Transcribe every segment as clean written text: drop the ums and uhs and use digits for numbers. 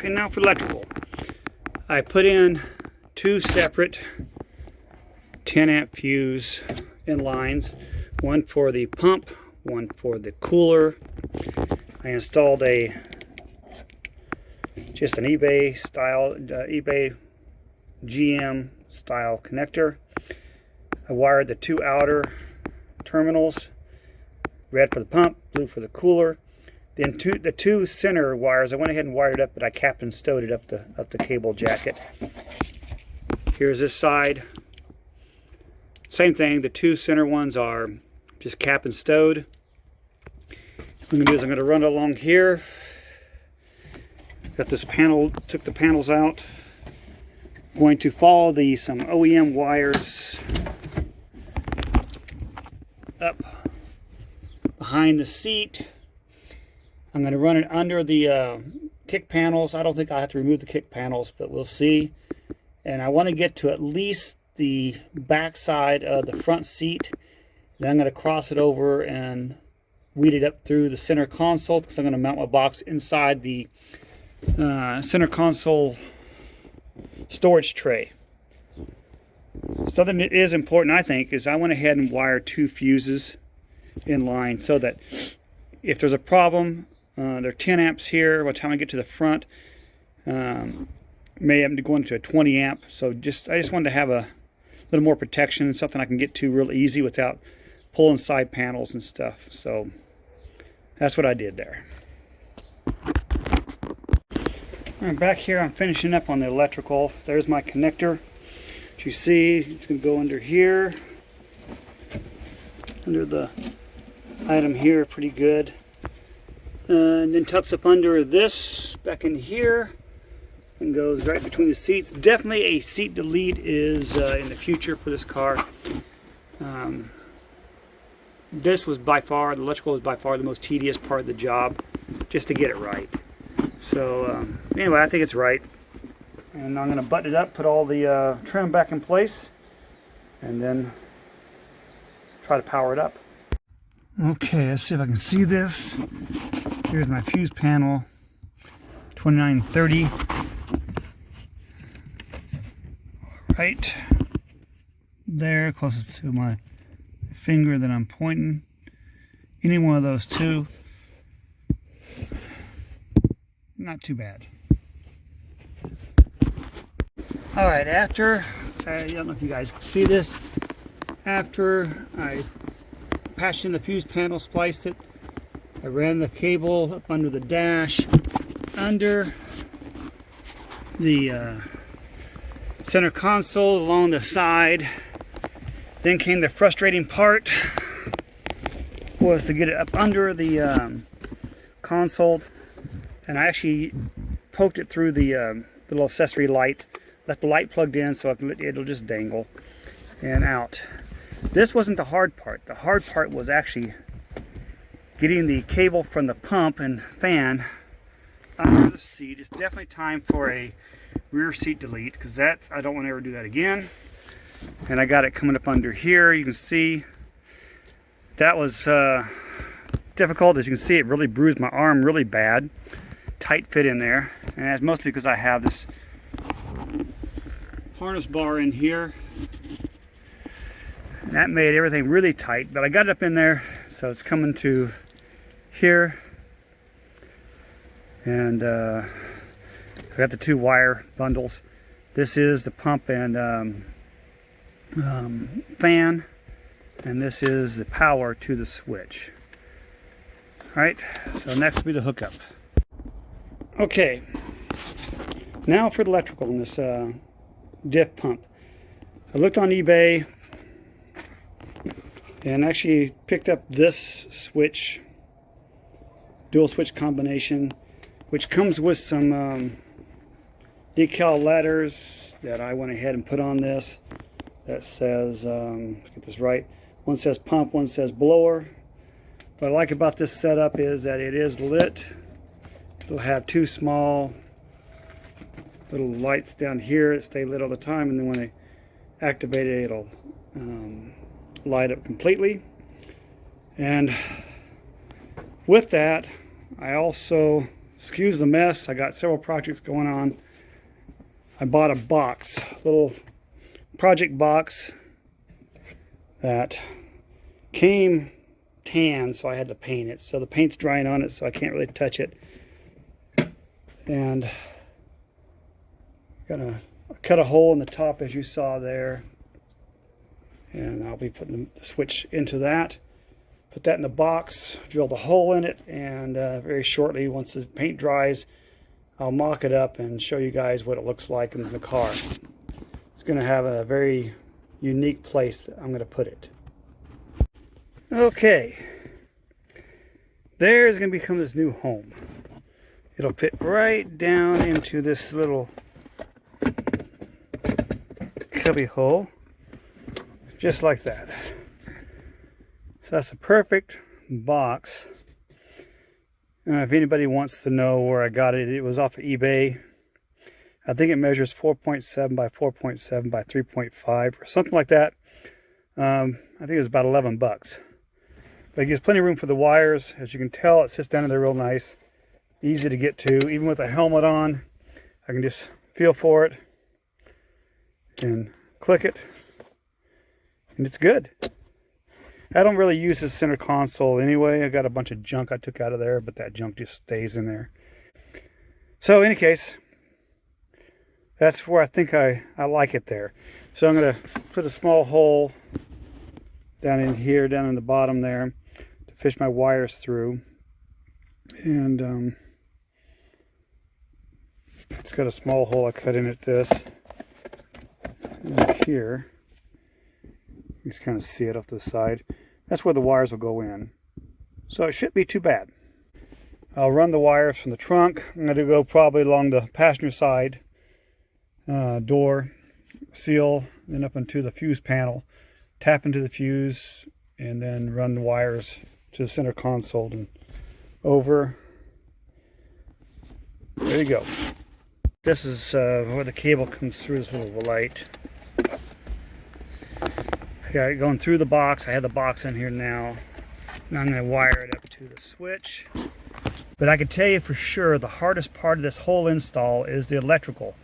Okay, now for electrical. I put in two separate 10 amp fuse in lines, one for the pump, one for the cooler. I installed just an eBay style, eBay GM style connector. I wired the two outer terminals, red for the pump, blue for the cooler. Then the two center wires, I went ahead and wired it up, but I capped and stowed it up the cable jacket. Here's this side. Same thing, the two center ones are just cap and stowed. What I'm going to do is I'm going to run it along here. Got this panel, took the panels out. Going to follow some OEM wires up behind the seat. I'm going to run it under the kick panels. I don't think I'll have to remove the kick panels, but we'll see. And I want to get to at least the back side of the front seat. Then I'm going to cross it over and weed it up through the center console, because I'm going to mount my box inside the center console storage tray. Something that is important, I think, is I went ahead and wired two fuses in line so that if there's a problem, they're 10 amps here. By the time I get to the front, may have to go into a 20 amp. So I just wanted to have a little more protection, something I can get to real easy without pulling side panels and stuff. So that's what I did there. All right, back here I'm finishing up on the electrical. There's my connector. As you see, it's going to go under here, under the item here, pretty good. And then tucks up under this, back in here, and goes right between the seats. Definitely a seat delete is in the future for this car. This was by far, the electrical was by far the most tedious part of the job, just to get it right. So anyway, I think it's right. And I'm going to button it up, put all the trim back in place, and then try to power it up. Okay, let's see if I can see this. Here's my fuse panel, 2930. Right there, closest to my finger that I'm pointing. Any one of those two. Not too bad. Alright, after, I don't know if you guys can see this, after I patched in the fuse panel, spliced it, I ran the cable up under the dash, under the center console, along the side. Then came the frustrating part, was to get it up under the console, and I actually poked it through the little accessory light, left the light plugged in so it'll just dangle and out. This wasn't the hard part. The hard part was actually getting the cable from the pump and fan under the seat. It's definitely time for a rear seat delete, because I don't want to ever do that again. And I got it coming up under here. You can see that was difficult. As you can see, it really bruised my arm really bad. Tight fit in there, and that's mostly because I have this harness bar in here. And that made everything really tight, but I got it up in there, so it's coming to here. And I got the two wire bundles. This is the pump and fan, and this is the power to the switch. Alright, so next will be the hookup. Okay, now for the electrical in this Diff pump. I looked on eBay and actually picked up this switch, dual switch combination, which comes with some decal letters that I went ahead and put on this. That says, let's get this right, one says pump, one says blower. What I like about this setup is that it is lit. It'll have two small little lights down here that stay lit all the time, and then when I activate it, it'll light up completely. And with that, I also Excuse the mess. I got several projects going on. I bought a box, little project box that came tan, so I had to paint it. So the paint's drying on it, so I can't really touch it. And gonna cut a hole in the top as you saw there, and I'll be putting the switch into that. Put that in the box, drilled a hole in it, and very shortly, once the paint dries, I'll mock it up and show you guys what it looks like in the car. It's going to have a very unique place that I'm going to put it. Okay, there's going to become this new home. It'll fit right down into this little cubby hole, just like that. So that's a perfect box. If anybody wants to know where I got it, it was off of eBay. I think it measures 4.7 by 4.7 by 3.5 or something like that. I think it was about 11 bucks. But it gives plenty of room for the wires. As you can tell, it sits down in there real nice. Easy to get to. Even with a helmet on, I can just feel for it and click it. And it's good. I don't really use this center console anyway. I got a bunch of junk I took out of there, but that junk just stays in there. So in any case, that's where I think I like it there. So I'm going to put a small hole down in here, down in the bottom there, to fish my wires through. And it's got a small hole I cut in at this. And here. You can kind of see it off to the side. That's where the wires will go in. So it shouldn't be too bad. I'll run the wires from the trunk. I'm going to go probably along the passenger side door, seal, then up into the fuse panel, tap into the fuse, and then run the wires to the center console and over. There you go. This is where the cable comes through this little light. I got it going through the box. I have the box in here now. Now I'm going to wire it up to the switch. But I can tell you for sure the hardest part of this whole install is the electrical.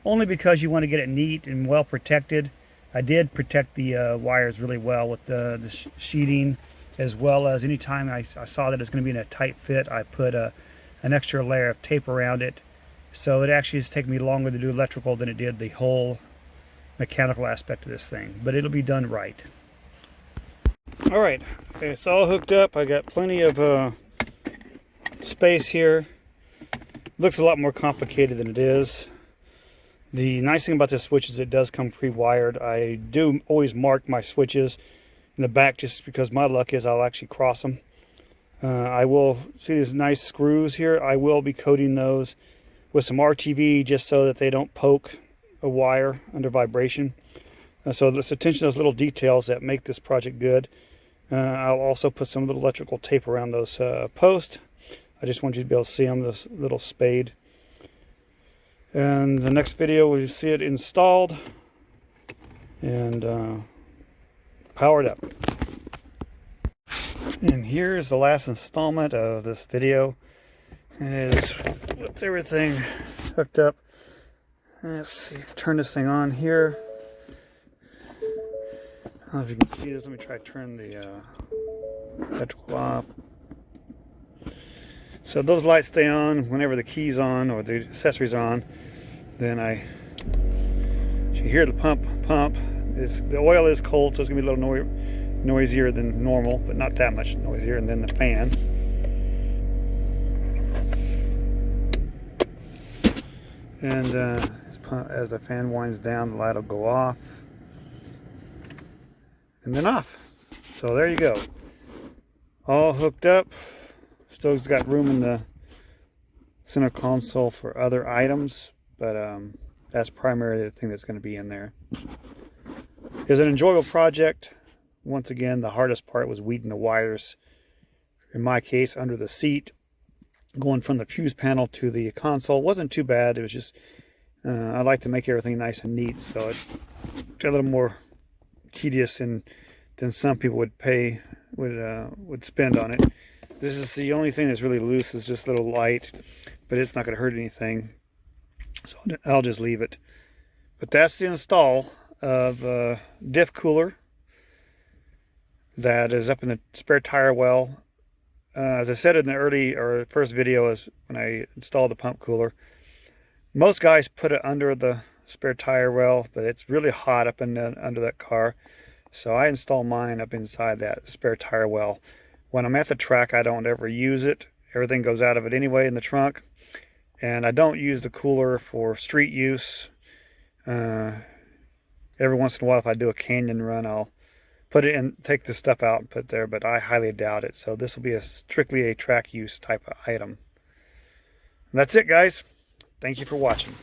Only because you want to get it neat and well protected. I did protect the wires really well with the sheeting, as well as anytime I saw that it's going to be in a tight fit, I put an extra layer of tape around it. So it actually has taken me longer to do electrical than it did the whole mechanical aspect of this thing, but it'll be done right. All right, okay, it's all hooked up. I got plenty of space here. Looks a lot more complicated than it is. The nice thing about this switch is it does come pre-wired. I do always mark my switches in the back just because my luck is I'll actually cross them. I will see these nice screws here. I will be coating those with some RTV just so that they don't poke a wire under vibration. So let's attention to those little details that make this project good. I'll also put some little electrical tape around those posts. I just want you to be able to see them, this little spade. And the next video we'll see it installed and powered up. And here's the last installment of this video. It is with everything hooked up. Let's see, turn this thing on here. I don't know if you can see this. Let me try to turn the electrical off. So those lights stay on whenever the key's on or the accessory's on. Then you hear the pump. The oil is cold, so it's going to be a little noisier than normal, but not that much noisier. And then the fan. And as the fan winds down, the light will go off and then off. So there you go, all hooked up. Still got room in the center console for other items, but that's primarily the thing that's going to be in there. It's an enjoyable project. Once again, the hardest part was weeding the wires, in my case under the seat, going from the fuse panel to the console. It wasn't too bad. It was just I like to make everything nice and neat, so it got a little more tedious than some people would spend on it. This is the only thing that's really loose, is this little light. but it's not going to hurt anything, so I'll just leave it. But that's the install of a diff cooler that is up in the spare tire well. As I said in the first video, is when I installed the pump cooler. Most guys put it under the spare tire well, but it's really hot up under that car. So I install mine up inside that spare tire well. When I'm at the track, I don't ever use it. Everything goes out of it anyway in the trunk. And I don't use the cooler for street use. Every once in a while, if I do a canyon run, I'll put it in, take the stuff out and put it there, but I highly doubt it. So this will be strictly a track use type of item. And that's it, guys. Thank you for watching.